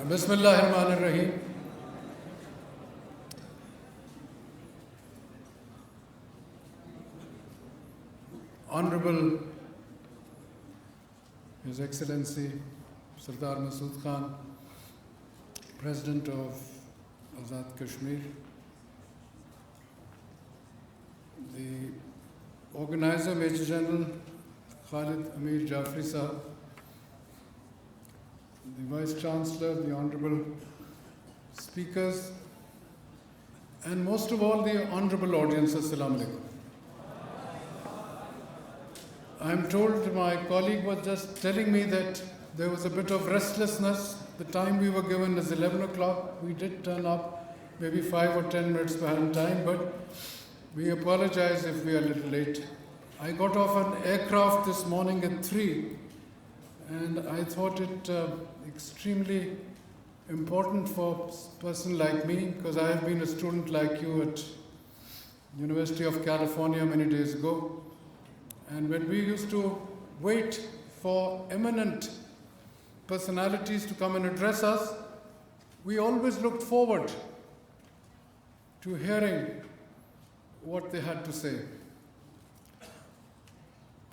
بسم اللہ الرحمن الرحیم. Honorable His Excellency Sardar Masood Khan, President of Azad Kashmir, the Organizer Major General Khalid Amir Jafri Sahab, the Vice Chancellor, the Honorable Speakers, and most of all the Honorable audience, Assalamu Alaikum. I'm told my colleague was just telling me that there was a bit of restlessness. The time we were given is 11 o'clock. We did turn up maybe 5 or 10 minutes behind time, but we apologize if we are a little late. I got off an aircraft this morning at 3, and I thought it extremely important for a person like me, because I have been a student like you at University of California many days ago. And when we used to wait for eminent personalities to come and address us, we always looked forward to hearing what they had to say.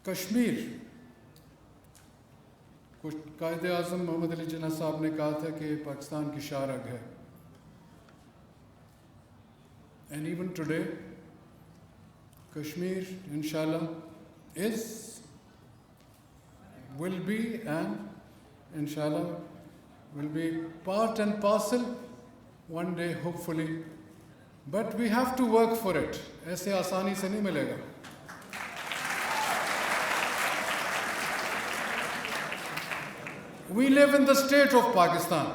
Kashmir, Quaid Azam محمد علی جناح صاحب نے کہا تھا کہ پاکستان کی شاہ رگ ہے. And even today, Kashmir, inshallah, will be and inshallah will be part and parcel one day, hopefully. But we have to work for it. ایسے آسانی سے نہیں ملے گا. We live in the state of Pakistan.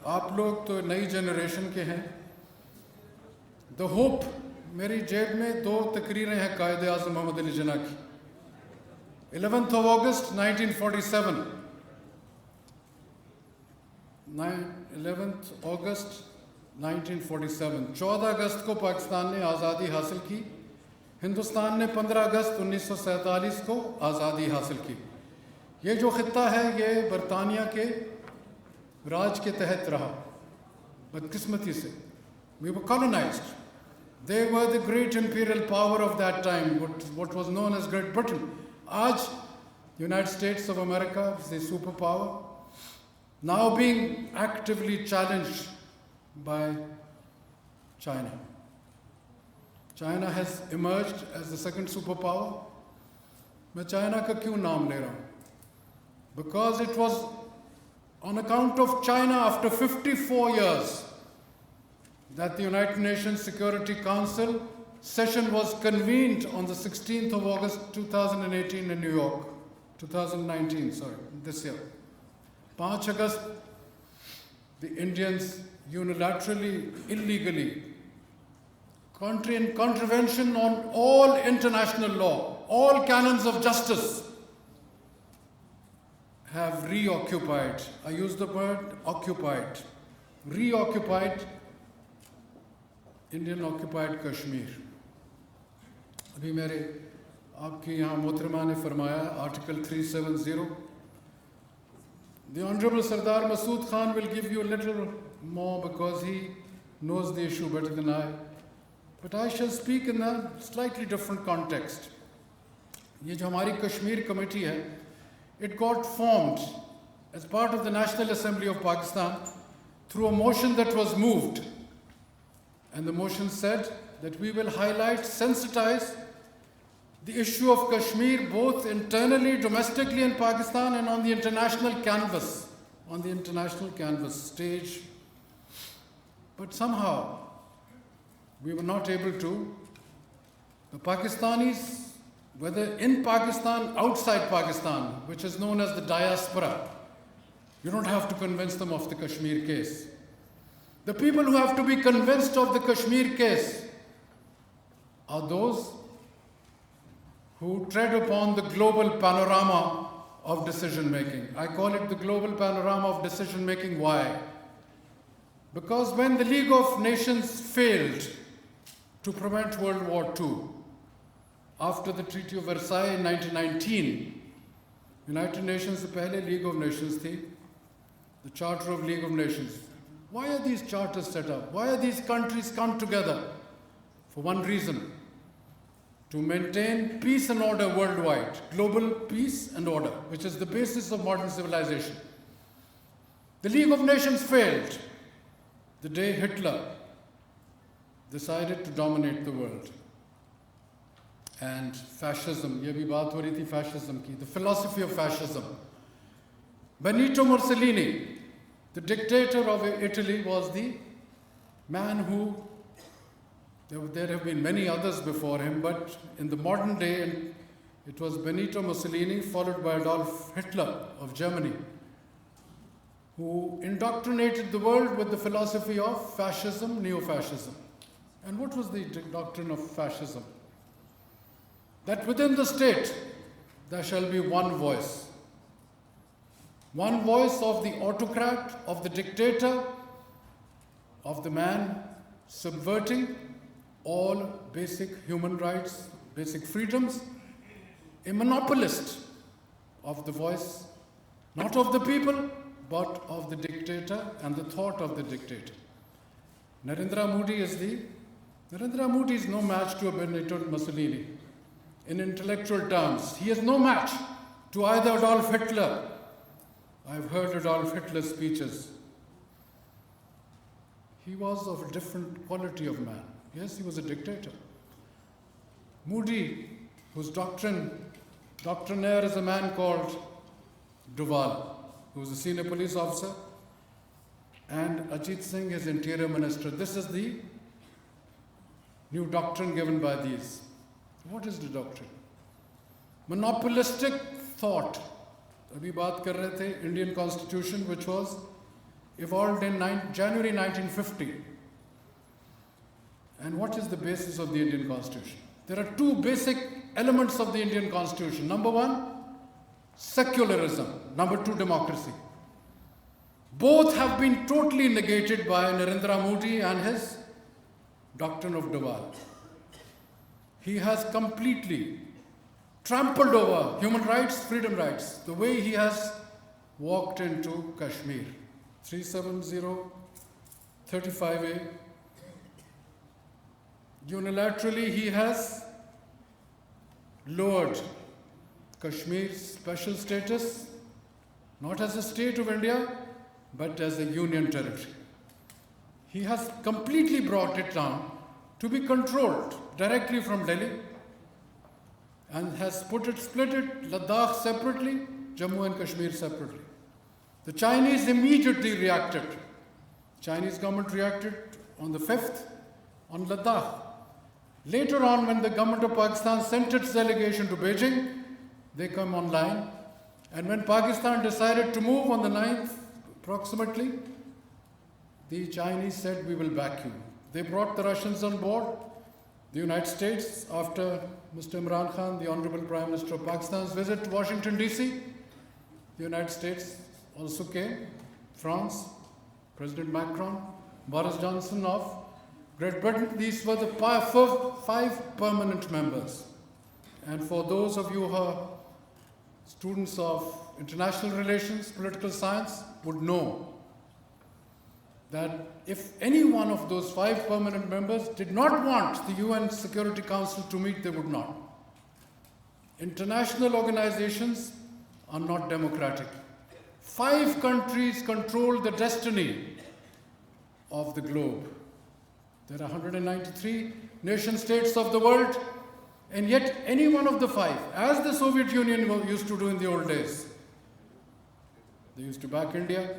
آپ لوگ تو نئی generation کے ہیں. The hope, میری جیب میں 2 تقریریں ہیں قائد اعظم محمد علی جناح کی. 11th of August 1947. 11th August 1947. 14 اگست کو پاکستان نے آزادی حاصل کی. ہندوستان نے 15 اگست 1947 کو آزادی حاصل کی. یہ جو خطہ ہے یہ برطانیہ کے راج کے تحت رہا. بدقسمتی سے. We were colonized. They were the great imperial power of that time, what was known as Great Britain. آج United States of America is a superpower, now being actively challenged by China. China has emerged as the second superpower. میں China کا کیوں نام لے رہا ہوں؟ Because it was on account of China after 54 years that the United Nations Security Council session was convened on the 16th of August 2018 in New York. 2019, this year. 5 August, the Indians unilaterally, illegally, in contravention on all international law, all canons of justice, have reoccupied, I use the word occupied, reoccupied Indian occupied Kashmir. ابھی میرے آپ کی یہاں محترمہ نے فرمایا article 370. The Honorable Sardar Masood Khan will give you a little more because he knows the issue better than I. But I shall speak in a slightly different context. یہ جو ہماری کشمیر کمیٹی ہے, it got formed as part of the National Assembly of Pakistan through a motion that was moved. And the motion said that we will highlight, sensitize the issue of Kashmir both internally, domestically in Pakistan and on the international canvas stage. But somehow we were not able to. The Pakistanis, whether in Pakistan, outside Pakistan, which is known as the diaspora, you don't have to convince them of the Kashmir case. The people who have to be convinced of the Kashmir case are those who tread upon the global panorama of decision-making. I call it the global panorama of decision-making. Why? Because when the League of Nations failed to prevent World War II, after the Treaty of Versailles in 1919, United Nations سے پہلے League of Nations تھی, the Charter of League of Nations. Why are these charters set up? Why are these countries come together? For one reason: to maintain peace and order worldwide, global peace and order, which is the basis of modern civilization. The League of Nations failed the day Hitler decided to dominate the world. And fascism, ye bhi baat ho rahi thi fascism ki, the philosophy of fascism. Benito Mussolini, the dictator of Italy, was the man who, there have been many others before him, but in the modern day, it was Benito Mussolini, followed by Adolf Hitler of Germany, who indoctrinated the world with the philosophy of fascism, neo-fascism. And what was the doctrine of fascism? That within the state, there shall be one voice. One voice of the autocrat, of the dictator, of the man subverting all basic human rights, basic freedoms, a monopolist of the voice, not of the people, but of the dictator and the thought of the dictator. Narendra Modi is no match to a Benito Mussolini. In intellectual terms, he is no match to either Adolf Hitler. I've heard Adolf Hitler's speeches. He was of a different quality of man. Yes, he was a dictator. Modi, whose doctrinaire is a man called Doval, who was a senior police officer, and Ajit Singh, his interior minister. This is the new doctrine given by these. What is the doctrine? Monopolistic thought. Abhi baat kar rahe the Indian Constitution, which was evolved in January 1950. And what is the basis of the Indian Constitution? There are two basic elements of the Indian Constitution. Number one, secularism. Number two, democracy. Both have been totally negated by Narendra Modi and his doctrine of Doval. He has completely trampled over human rights, freedom rights, the way he has walked into Kashmir. 370-35A. Unilaterally, he has lowered Kashmir's special status, not as a state of India, but as a union territory. He has completely brought it down to be controlled directly from Delhi, and has split it, Ladakh separately, Jammu and Kashmir separately. The Chinese immediately reacted. Chinese government reacted on the 5th on Ladakh. Later on, when the government of Pakistan sent its delegation to Beijing, they come online. And when Pakistan decided to move on the 9th, approximately, the Chinese said, we will back you. They brought the Russians on board. The United States, after Mr. Imran Khan, the Honorable Prime Minister of Pakistan's visit to Washington, D.C., the United States also came. France, President Macron, Boris Johnson of Great Britain. These were the 5 permanent members. And for those of you who are students of international relations, political science, would know that if any one of those 5 permanent members did not want the UN Security Council to meet, they would not. International organizations are not democratic. 5 countries control the destiny of the globe. There are 193 nation states of the world, and yet any one of the 5, as the Soviet Union used to do in the old days, they used to back India,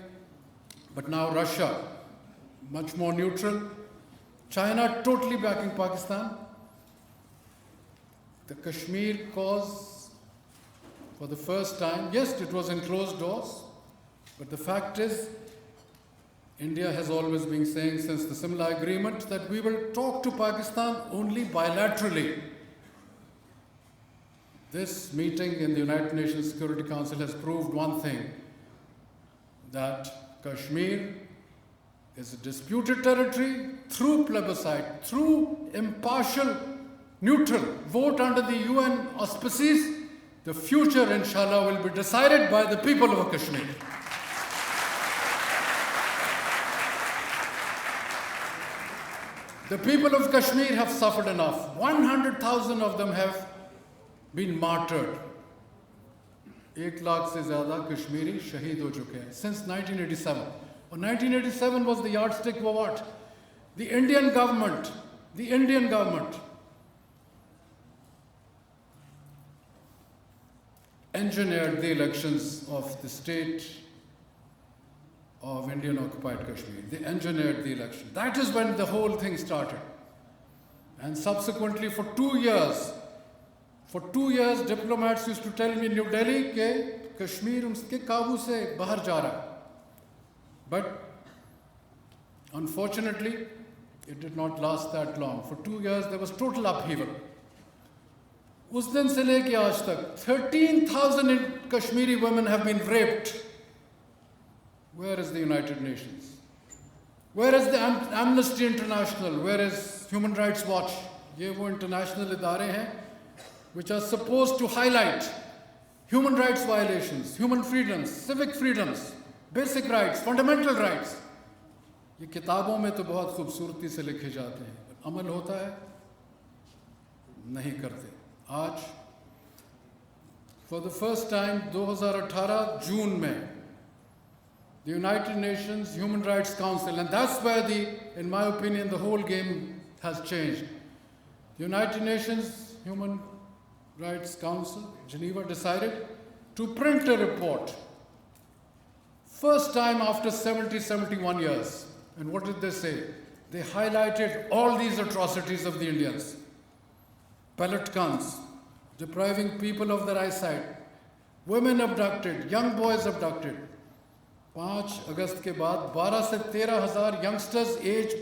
but now Russia, much more neutral. China totally backing Pakistan. The Kashmir cause, for the first time, yes, it was in closed doors, but the fact is, India has always been saying since the Simla Agreement that we will talk to Pakistan only bilaterally. This meeting in the United Nations Security Council has proved one thing, that Kashmir is a disputed territory through plebiscite, through impartial, neutral vote under the UN auspices. The future, inshallah, will be decided by the people of Kashmir. The people of Kashmir have suffered enough. 100,000 of them have been martyred. 1 lakh se zyada Kashmiri shaheed ho chuke hain since 1987. And 1987 was the yardstick for what? The Indian government engineered the elections of the state of Indian occupied Kashmir. They engineered the election. That is when the whole thing started. And subsequently for 2 years, diplomats used to tell me in New Delhi that Kashmir uske kaaboo se bahar ja raha hai. But unfortunately, it did not last that long. For 2 years, there was total upheaval. Us din se leke aaj tak, 13,000 Kashmiri women have been raped. Where is the United Nations? Where is the Amnesty International? Where is Human Rights Watch? Ye wo international idare hain which are supposed to highlight human rights violations, human freedoms, civic freedoms, basic rights, fundamental rights. ये किताबों में तो बहुत खूबसूरती से लिखे जाते हैं, अमल होता है नहीं करते. आज for the first time 2018 जून में the United Nations Human Rights Council, and that's where in my opinion, the whole game has changed. The United Nations Human Rights Council, Geneva, decided to print a report. First time after 71 years. And what did they say? They highlighted all these atrocities of the Indians. Pellet guns, depriving people of their eyesight, women abducted, young boys abducted. 5 अगस्त के बाद 12 से 13,000 youngsters aged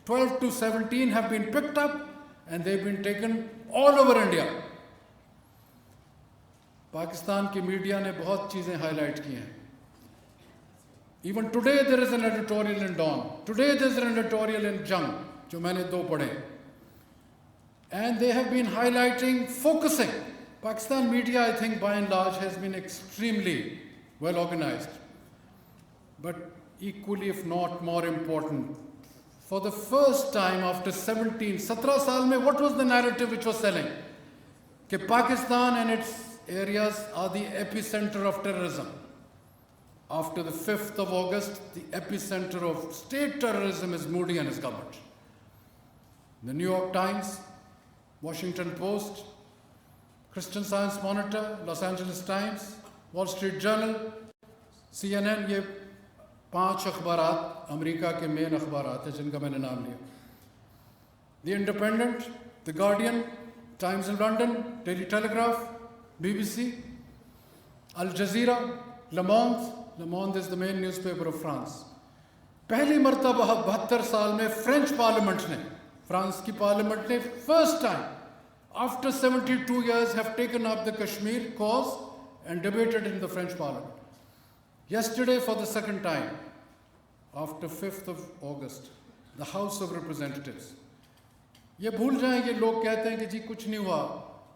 12 to 17 have been picked up and they've been taken all over India. Pakistan की media ने बहुत चीज़ें highlight की हैं. Even today there is an editorial in Dawn. Today there is an editorial in Jung, जो मैंने 2 पढ़े. And they have been highlighting, focusing. Pakistan media, I think, by and large, has been extremely well organized. But equally, if not more important, for the first time after 17 saal mein, what was the narrative which was selling? That Pakistan and its areas are the epicenter of terrorism. After the 5th of August, the epicenter of state terrorism is Modi and his government. The New York Times, Washington Post, Christian Science Monitor, Los Angeles Times, Wall Street Journal, CNN, ये 5 अखबारात America के main अखबारात हैं जिनका मैंने नाम लिया. The Independent, The Guardian, Times of London, Daily Telegraph, BBC, Al Jazeera, Le Monde. Le Monde is the main newspaper of France. पहली मर्तबा 72 साल में फ्रेंच पार्लियामेंट ने, फ्रांस की पार्लियामेंट ने first time after 72 years have taken up the Kashmir cause and debated in the French parliament. Yesterday, for the second time, after 5th of August, the House of Representatives. ये भूल जाएं कि लोग कहते हैं कि जी कुछ नहीं हुआ,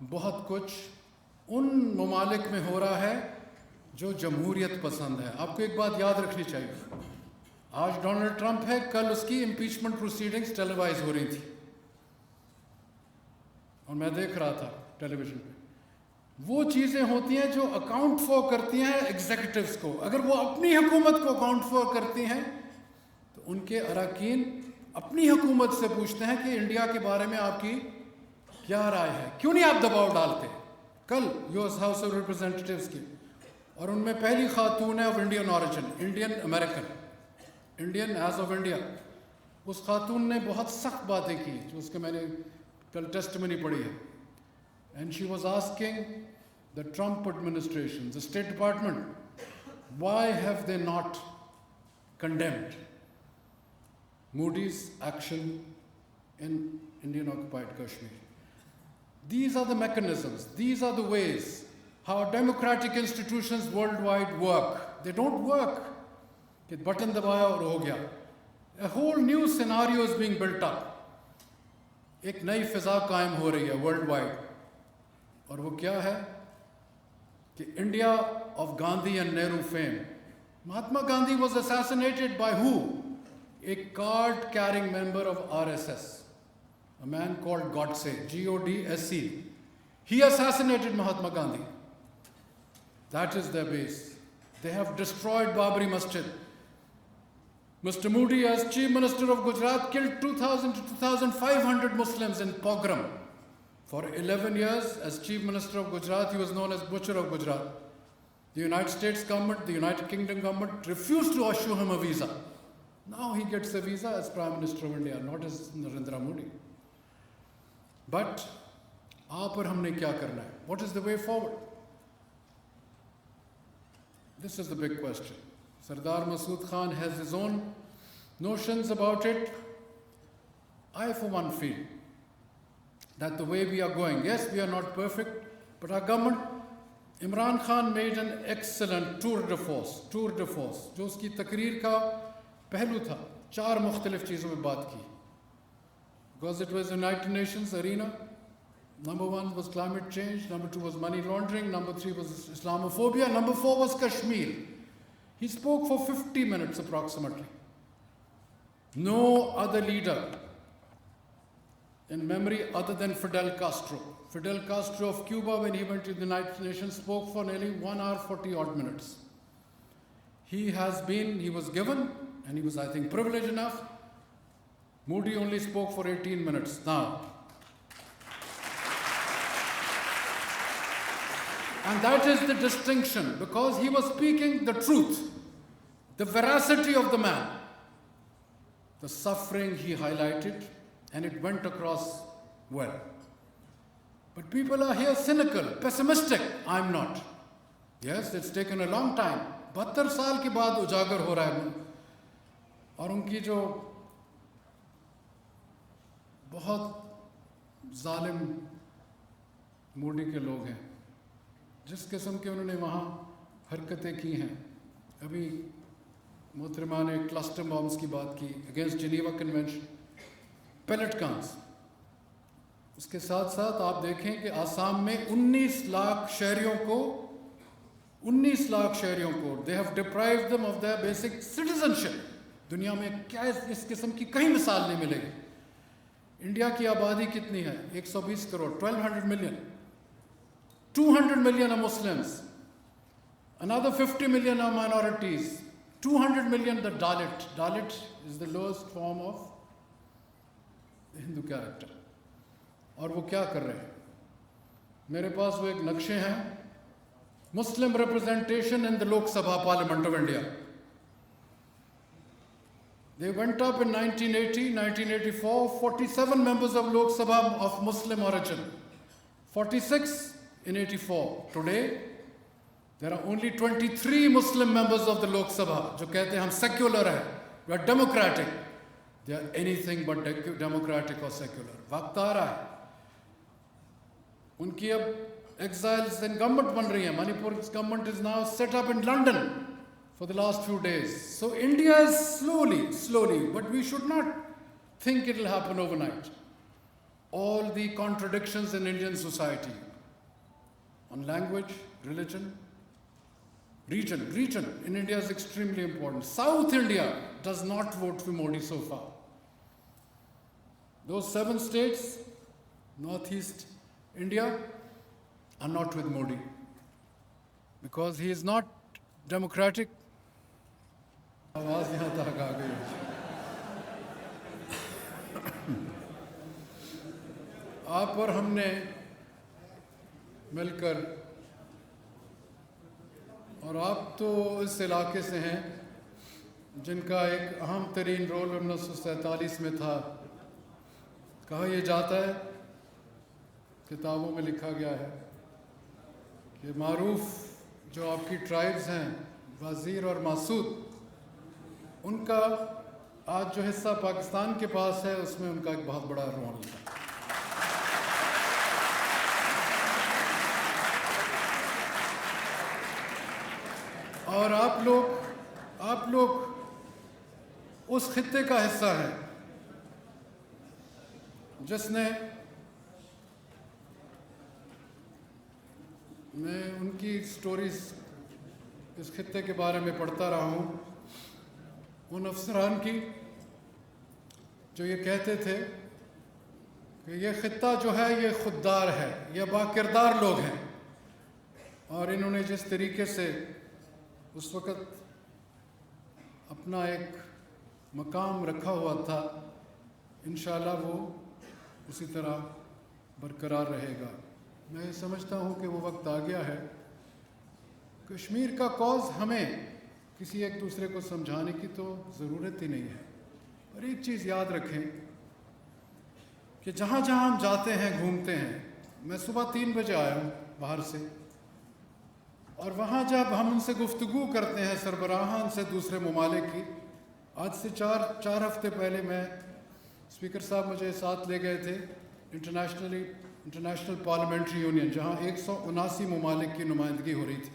बहुत कुछ उन ममालिक में हो रहा है जो जमहूरियत पसंद है. आपको एक बात याद रखनी चाहिए. आज डोनाल्ड ट्रंप है, कल उसकी इम्पीचमेंट प्रोसीडिंग्स टेलीवाइज हो रही थी और मैं देख रहा था टेलीविजन पे. वो चीज़ें होती हैं जो अकाउंट फॉर करती हैं एग्जीक्यूटिव्स को. अगर वो अपनी हुकूमत को अकाउंट फॉर करती हैं तो उनके अरकान अपनी हुकूमत से पूछते हैं कि इंडिया के बारे में आपकी क्या राय है, क्यों नहीं आप दबाव डालते. कल यूएस हाउस ऑफ रिप्रेजेंटेटिव्स की, और उनमें पहली खातून है of Indian origin, Indian American, Indian as of India. उस खातून ने बहुत सख्त बातें की जो उसके मैंने कल टेस्टमनी पढ़ी है. And she was asking the Trump administration, the State Department, why have they not condemned Modi's action in Indian occupied Kashmir? These are the mechanisms, these are the ways how democratic institutions worldwide work. They don't work. कि button दबाया और हो गया. A whole new scenario is being built up. एक नई फिजा कायम हो रही है वर्ल्ड वाइड. और वो क्या है कि India of Gandhi and Nehru fame. Mahatma Gandhi was assassinated by who? A card carrying member of RSS. a man called Godse, G-O-D-S-E. He assassinated Mahatma Gandhi. That is their base. They have destroyed Babri Masjid. Mr. Modi, as Chief Minister of Gujarat, killed 2,000 to 2,500 Muslims in pogrom. For 11 years, as Chief Minister of Gujarat, he was known as Butcher of Gujarat. The United States government, the United Kingdom government refused to issue him a visa. Now he gets a visa as Prime Minister of India, not as Narendra Modi. But, आप और हमने क्या करना है? What is the way forward? This is the big question. Sardar Masood Khan has his own notions about it. I, for one, feel that the way we are going, yes, we are not perfect, but our government, Imran Khan made an excellent tour de force, जो उसकी तकरीर का पहलू था, 4 मुख्तलिफ चीज़ों में बात की. Because it was United Nations arena. Number 1 was climate change, number 2 was money laundering, number 3 was Islamophobia, number 4 was Kashmir. He spoke for 50 minutes approximately. No other leader in memory other than Fidel Castro. Fidel Castro of Cuba, when he went to the United Nations, spoke for nearly 1 hour 40 odd minutes. He was given, and he was, I think, privileged enough. Modi only spoke for 18 minutes. Now, and that is the distinction, because he was speaking the truth, the veracity of the man. The suffering he highlighted, and it went across well. But people are here cynical, pessimistic. I'm not. Yes, it's taken a long time. 72 साल के बाद उजागर हो रहा है, और उनकी जो बहुत जालिम मोदी के लोग हैं, जिस किस्म के उन्होंने वहाँ हरकतें की हैं. अभी मोहतरमा ने क्लस्टर बॉम्ब्स की बात की against Geneva convention, pellet guns. उसके साथ साथ आप देखें कि आसाम में 19 लाख शहरियों को they have deprived them of their basic citizenship. दुनिया में क्या इस किस्म की कहीं मिसाल नहीं मिलेगी. इंडिया की आबादी कितनी है? 120 crore, 1200 million. 200 million are Muslims. Another 50 million are minorities. 200 million the Dalit. Dalit is the lowest form of the Hindu character. और वो क्या कर रहे हैं? मेरे पास वो एक नक्शे हैं, Muslim representation in the Lok Sabha Parliament of India. They went up in 1980, 1984, 47 members of Lok Sabha of Muslim origin, 46 in 84. Today, there are only 23 Muslim members of the Lok Sabha, जो कहते हैं हम secular हैं, we are democratic. They are anything but democratic or secular. वक्त आ रहा है. उनकी अब exiles and government बन रही है. Manipur's government is now set up in London for the last few days. So India is slowly, but we should not think it will happen overnight. All the contradictions in Indian society on language, religion, region in India is extremely important. South India does not vote for Modi so far. Those 7 states, Northeast India, are not with Modi because he is not democratic. आवाज यहाँ तक आ गई. आप और हमने मिलकर, और आप तो इस इलाके से हैं जिनका एक अहम तरीन रोल 1947 में था. कहा यह जाता है, किताबों में लिखा गया है कि मारूफ जो आपकी ट्राइब्स हैं, वज़ीर और मासूद, उनका आज जो हिस्सा पाकिस्तान के पास है उसमें उनका एक बहुत बड़ा रोल है. और आप लोग उस खित्ते का हिस्सा हैं जिसने, मैं उनकी स्टोरीज इस खित्ते के बारे में पढ़ता रहा हूँ, उन अफसरान की जो ये कहते थे کہ یہ خطہ جو ہے یہ خوددار ہے، یہ با کردار لوگ ہیں، اور انہوں نے جس طریقے سے اس وقت اپنا ایک مقام رکھا ہوا تھا، انشاءاللہ وہ اسی طرح برقرار رہے گا۔ میں سمجھتا ہوں کہ وہ وقت آ گیا ہے، کشمیر کا کوز ہمیں کسی ایک دوسرے کو سمجھانے کی تو ضرورت ہی نہیں ہے۔ اور ایک چیز یاد رکھیں کہ جہاں جہاں ہم جاتے ہیں، گھومتے ہیں، میں صبح 3 بجے آیا ہوں باہر سے، اور وہاں جب ہم ان سے گفتگو کرتے ہیں، سربراہان سے دوسرے ممالک کی، آج سے چار ہفتے پہلے میں اسپیکر صاحب مجھے ساتھ لے گئے تھے انٹرنیشنل پارلیمنٹری یونین، جہاں 179 ممالک کی نمائندگی ہو رہی تھی۔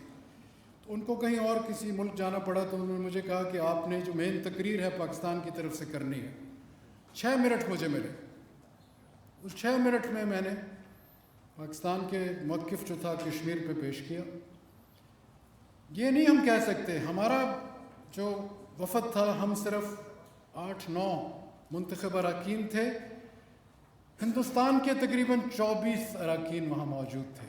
تو ان کو کہیں اور کسی ملک جانا پڑا تو انہوں نے مجھے کہا کہ آپ نے جو مین تقریر ہے پاکستان کی طرف سے کرنی ہے۔ 6 منٹ مجھے ملے، اس 6 منٹ میں میں نے پاکستان کے موقف جو تھا کشمیر پہ پیش کیا۔ یہ نہیں ہم کہہ سکتے، ہمارا جو وفد تھا، ہم صرف 8-9 منتخب اراکین تھے، ہندوستان کے تقریباً 24 اراکین وہاں موجود تھے،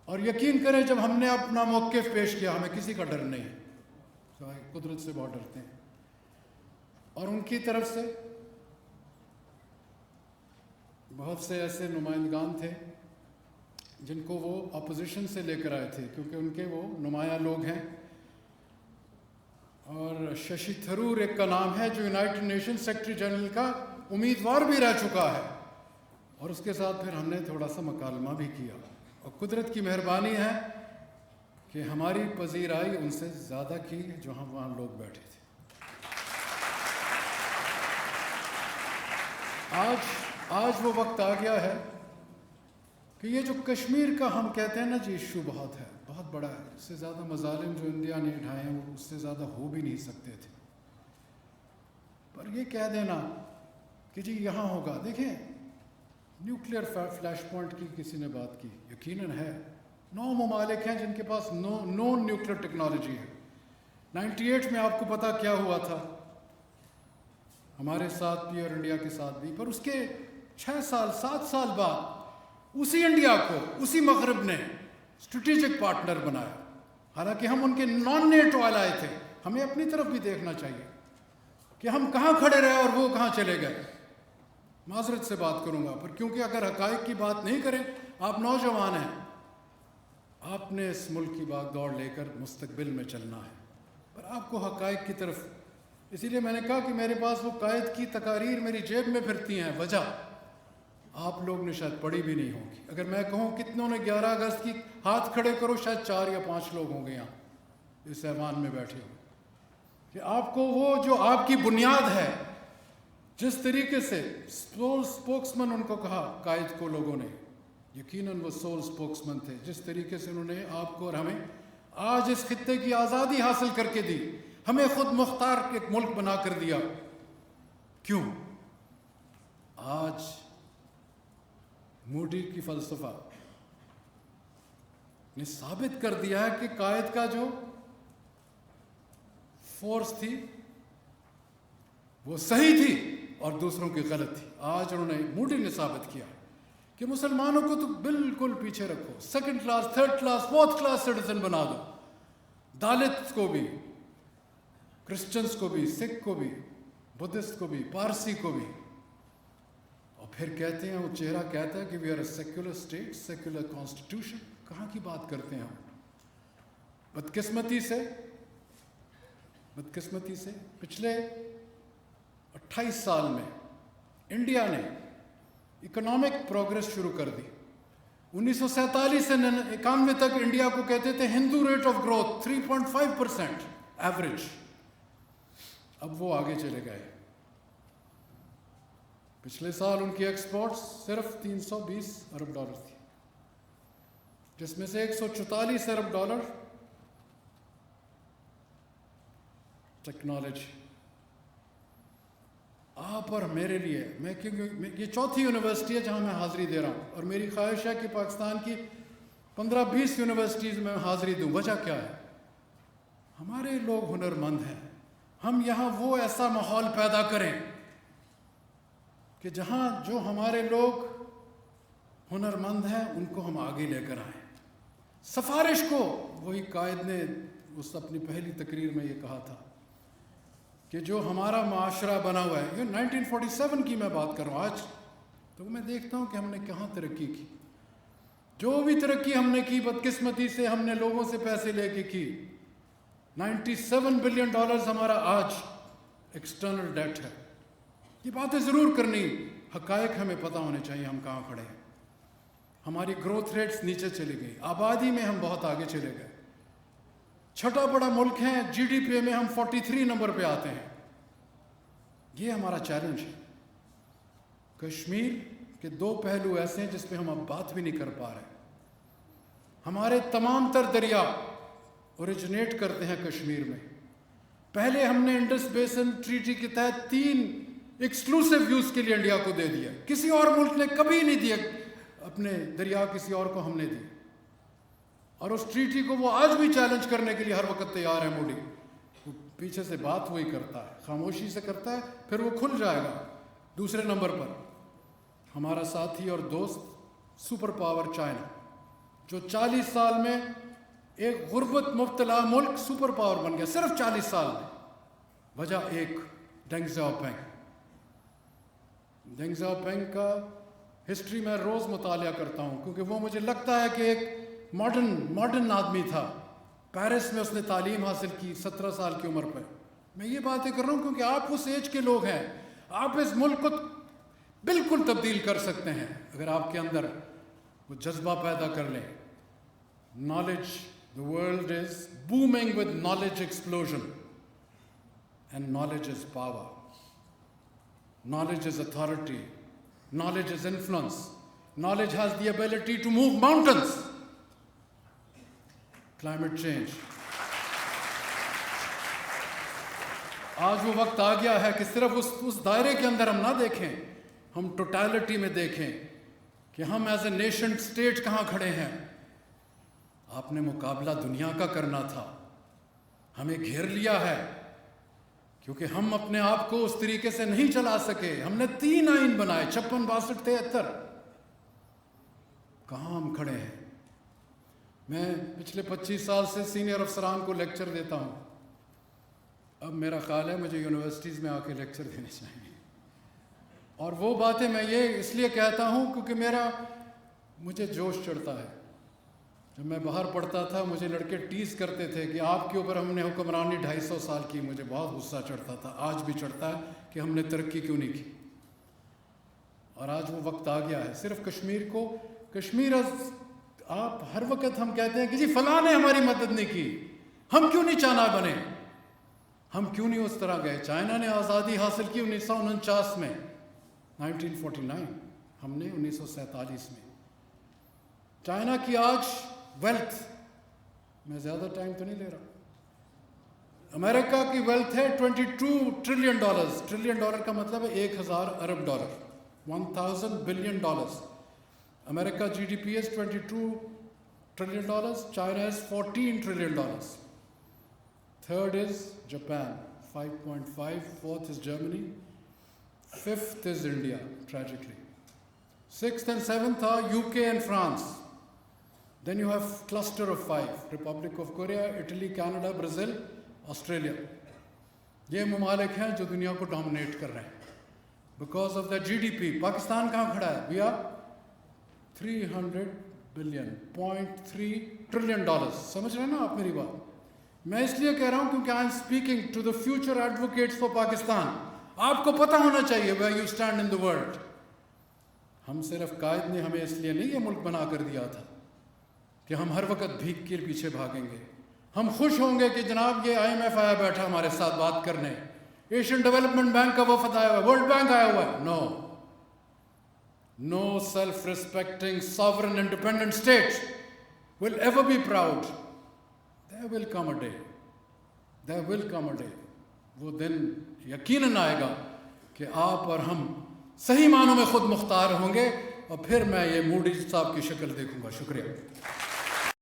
اور یقین کریں جب ہم نے اپنا موقف پیش کیا، ہمیں کسی کا ڈر نہیں ہے، سوائے قدرت سے بہت ڈرتے ہیں، اور ان کی طرف سے بہت سے ایسے نمائندگان تھے جن کو وہ اپوزیشن سے لے کر آئے تھے، کیونکہ ان کے وہ نمایاں لوگ ہیں۔ اور ششی تھرور ایک کا نام ہے جو یونائٹڈ نیشن سیکرٹری جنرل کا امیدوار بھی رہ چکا ہے، اور اس کے ساتھ پھر ہم نے تھوڑا سا مکالمہ بھی کیا، اور قدرت کی مہربانی ہے کہ ہماری پذیرائی ان سے زیادہ کی جو ہم وہاں لوگ بیٹھے تھے۔ آج وہ وقت آ گیا ہے کہ یہ جو کشمیر کا ہم کہتے ہیں نا جی، ایشو بہت ہے، بہت بڑا ہے، اس سے زیادہ مظالم جو انڈیا نے اٹھائے ہیں وہ اس سے زیادہ ہو بھی نہیں سکتے تھے، پر یہ کہہ دینا کہ جی یہاں ہوگا، دیکھیں نیوکلیئر فلیش پوائنٹ کی کسی نے بات کی، یقیناً ہے، 9 ممالک ہیں جن کے پاس نون نیوکلیئر ٹیکنالوجی ہے۔ 98 میں آپ کو پتا کیا ہوا تھا، ہمارے ساتھ بھی اور انڈیا کے ساتھ بھی، پر اس کے 7 سال بعد اسی انڈیا کو اسی مغرب نے اسٹریٹجک پارٹنر بنایا، حالانکہ ہم ان کے نان نیٹو الائے تھے۔ ہمیں اپنی طرف بھی دیکھنا چاہیے کہ ہم کہاں کھڑے رہے اور وہ کہاں چلے گئے۔ معذرت سے بات کروں گا، پر کیونکہ اگر حقائق کی بات نہیں کریں، آپ نوجوان ہیں، آپ نے اس ملک کی باغ دوڑ لے کر مستقبل میں چلنا ہے، پر آپ کو حقائق کی طرف، اسی لیے میں نے کہا کہ میرے پاس وہ قائد کی تقاریر میری جیب میں پھرتی ہیں، وجہ آپ لوگ نے شاید پڑھی بھی نہیں ہوگی۔ اگر میں کہوں کتنوں نے 11 اگست کی ہاتھ کھڑے کرو، شاید 4 یا 5 لوگ ہوں گے یہاں اس ایوان میں بیٹھے ہو، کہ آپ کو وہ جو آپ کی بنیاد ہے، جس طریقے سے سول سپوکسمن ان کو کہا قائد کو لوگوں نے، یقیناً وہ سول سپوکسمن تھے، جس طریقے سے انہوں نے آپ کو اور ہمیں آج اس خطے کی آزادی حاصل کر کے دی، ہمیں خود مختار ایک ملک بنا کر دیا۔ کیوں؟ آج موڈی کی فلسفہ نے ثابت کر دیا ہے کہ قائد کا جو فورس تھی وہ صحیح تھی اور دوسروں کی غلط تھی۔ آج انہوں نے، موڈی نے ثابت کیا کہ مسلمانوں کو تو بالکل پیچھے رکھو، 2nd class 3rd class 4th class citizen بنا دو، دالت کو بھی، کرسچنز کو بھی، سکھ کو بھی، بدھسٹ کو بھی، پارسی کو بھی، اور پھر کہتے ہیں، وہ چہرہ کہتا ہے کہ we are a secular state, secular constitution. کہاں کی بات کرتے ہیں ہم؟ بدقسمتی سے پچھلے 28 سال میں انڈیا نے اکنامک پروگرس شروع کر دی۔ 1947 سے 91 تک انڈیا کو کہتے تھے ہندو ریٹ آف گروتھ 3.5% ایوریج، اب وہ آگے چلے گئے۔ پچھلے سال ان کی ایکسپورٹس صرف $320 ارب تھی، جس میں سے $144 ارب ٹیکنالوجی۔ آپ اور میرے لیے، میں کیونکہ یہ 4تھی یونیورسٹی ہے جہاں میں حاضری دے رہا ہوں، اور میری خواہش ہے کہ پاکستان کی 15-20 یونیورسٹیز میں حاضری دوں۔ وجہ کیا ہے؟ ہمارے لوگ ہنر مند ہیں، ہم یہاں وہ ایسا ماحول پیدا کریں کہ جہاں جو ہمارے لوگ ہنرمند ہیں ان کو ہم آگے لے کر آئیں. سفارش کو وہی قائد نے اس اپنی پہلی تقریر میں یہ کہا تھا کہ جو ہمارا معاشرہ بنا ہوا ہے، یہ 1947 کی میں بات کر رہا ہوں. آج تو میں دیکھتا ہوں کہ ہم نے کہاں ترقی کی. جو بھی ترقی ہم نے کی بدقسمتی سے ہم نے لوگوں سے پیسے لے کے کی. $97 بلین ہمارا آج ایکسٹرنل ڈیٹ ہے. یہ باتیں ضرور کرنی، حقائق ہمیں پتہ ہونے چاہیے ہم کہاں کھڑے ہیں. ہماری گروتھ ریٹس نیچے چلی گئی، آبادی میں ہم بہت آگے چلے گئے. چھٹا بڑا ملک ہے، جی ڈی پی میں ہم 43 نمبر پہ آتے ہیں. یہ ہمارا چیلنج ہے. کشمیر کے دو پہلو ایسے ہیں جس پہ ہم اب بات بھی نہیں کر پا رہے. ہمارے تمام تر دریا اوریجنیٹ کرتے ہیں کشمیر میں. پہلے ہم نے انڈس بیسن ٹریٹی کے تحت 3 ایکسکلوسیو یوز کے لیے انڈیا کو دے دیا. کسی اور ملک نے کبھی نہیں دیا اپنے دریا، کسی اور کو ہم نے دی. اور اس ٹریٹی کو وہ آج بھی چیلنج کرنے کے لیے ہر وقت تیار ہے. مودی وہ پیچھے سے بات وہی کرتا ہے، خاموشی سے کرتا ہے، پھر وہ کھل جائے گا. دوسرے نمبر پر ہمارا ساتھی اور دوست سپر پاور چائنا، جو 40 سال میں ایک غربت مبتلا ملک سپر پاور بن گیا، صرف 40 سال میں. وجہ ایک، ڈینگ زیاؤپینگ. ڈینگ زیاؤپینگ کا ہسٹری میں روز مطالعہ کرتا ہوں کیونکہ وہ مجھے لگتا ہے کہ ایک ماڈرن آدمی تھا. پیرس میں اس نے تعلیم حاصل کی 17 سال کی عمر پہ. میں یہ باتیں کر رہا ہوں کیونکہ آپ اس ایج کے لوگ ہیں. آپ اس ملک کو بالکل تبدیل کر سکتے ہیں اگر آپ کے اندر وہ جذبہ پیدا کر لیں. Knowledge, the world is booming with knowledge explosion and knowledge is power. Knowledge is authority. Knowledge is influence. Knowledge has the ability to move mountains. Climate change. آج وہ وقت آ گیا ہے کہ صرف اس دائرے کے اندر ہم نہ دیکھیں، ہم ٹوٹالٹی میں دیکھیں کہ ہم ایز اے نیشن اسٹیٹ کہاں کھڑے ہیں. آپ نے مقابلہ دنیا کا کرنا تھا، ہمیں گھیر لیا ہے کیونکہ ہم اپنے آپ کو اس طریقے سے نہیں چلا سکے. ہم نے 3 آئین بنائے، 56، 62، 73. کہاں ہم کھڑے ہیں؟ میں پچھلے 25 سال سے سینئر افسران کو لیکچر دیتا ہوں. اب میرا خیال ہے مجھے یونیورسٹیز میں آ کے لیکچر دینے چاہیے. اور وہ باتیں میں یہ اس لیے کہتا ہوں کیونکہ مجھے جوش چڑھتا ہے. جب میں باہر پڑھتا تھا مجھے لڑکے ٹیز کرتے تھے کہ آپ کے اوپر ہم نے حکمرانی 250 سال کی. مجھے بہت غصہ چڑھتا تھا، آج بھی چڑھتا ہے کہ ہم نے ترقی کیوں نہیں کی. اور آج وہ وقت آ گیا ہے. صرف کشمیر آپ ہر وقت ہم کہتے ہیں کہ جی فلاں نے ہماری مدد نہیں کی، ہم کیوں نہیں چائنا بنے، ہم کیوں نہیں اس طرح گئے. چائنا نے آزادی حاصل کی 1949 میں، 1949. ہم نے 1947 میں. چائنا کی آج ویلتھ، میں زیادہ ٹائم تو نہیں لے رہا، امریکہ کی ویلتھ ہے $22 ٹریلین. ٹریلین ڈالر کا مطلب ہے 1000 ارب ڈالر، 1000 بلین ڈالرز. امریکہ G D P is $22 trillion. China is $14 trillion. Third is Japan, 5.5. Fourth is Germany. Fifth is India, tragically. Sixth and seventh are UK and France. Then you have cluster of 5, Republic of Korea, Italy, Canada, Brazil, Australia. یہ ممالک ہیں جو دنیا کو dominate کر رہے ہیں because of the G D P. Pakistan کہاں کھڑا ہے؟ We are 300 billion, 0.3 trillion dollars. سمجھ رہے ہیں نا آپ میری بات؟ میں اس لیے کہہ رہا ہوں کیونکہ I am speaking to the future advocates for Pakistan. آپ کو پتہ ہونا چاہیے where you stand in the world. ہم صرف قائد نے ہمیں اس لیے نہیں یہ ملک بنا کر دیا تھا کہ ہم ہر وقت بھیک کے پیچھے بھاگیں گے. ہم خوش ہوں گے کہ جناب یہ آئی ایم ایف آیا بیٹھا ہمارے ساتھ بات کرنے، ایشین ڈیولپمنٹ بینک کا وفد آیا ہوا ہے، ورلڈ بینک آیا ہوا ہے. No self-respecting, sovereign, independent state will ever be proud. There will come a day. وہ دن یقیناً آئے گا کہ آپ اور ہم صحیح معنوں میں خود مختار ہوں گے، اور پھر میں یہ موڈی صاحب کی شکل دیکھوں گا. شکریہ.